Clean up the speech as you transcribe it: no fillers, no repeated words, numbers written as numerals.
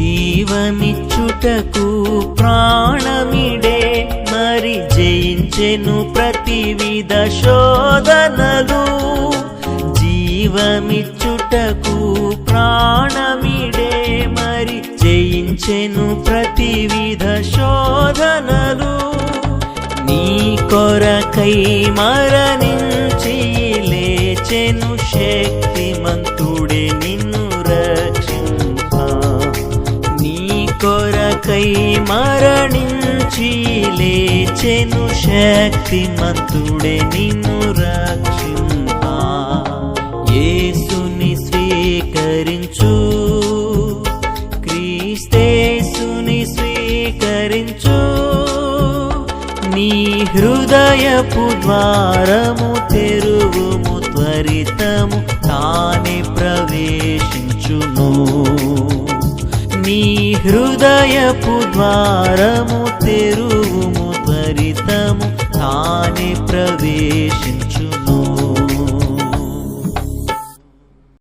జీవమిచ్చుటకు ప్రాణమిడే మరి జయించెను ప్రతివిధ శోధనలు. జీవమిచ్చుటకు ప్రాణమిడే మరి జయించెను ప్రతివిధ శోధనలు. నీ కొరకై మరణించి లేచెను శక్తిమంతుడే నిన్ను రక్షింప. నీ కొరకై మరణించి లేచెను శక్తిమంతుడే నిన్ను రక్షింప. యేసుని స్వీకరించు, క్రీస్తేసుని స్వీకరించు. నీ హృదయపు ద్వారము తెరువుము, త్వరితము తానే ప్రవేశించును. నీ హృదయపు ద్వారము తెరువుము, త్వరితము తానే ప్రవేశించును.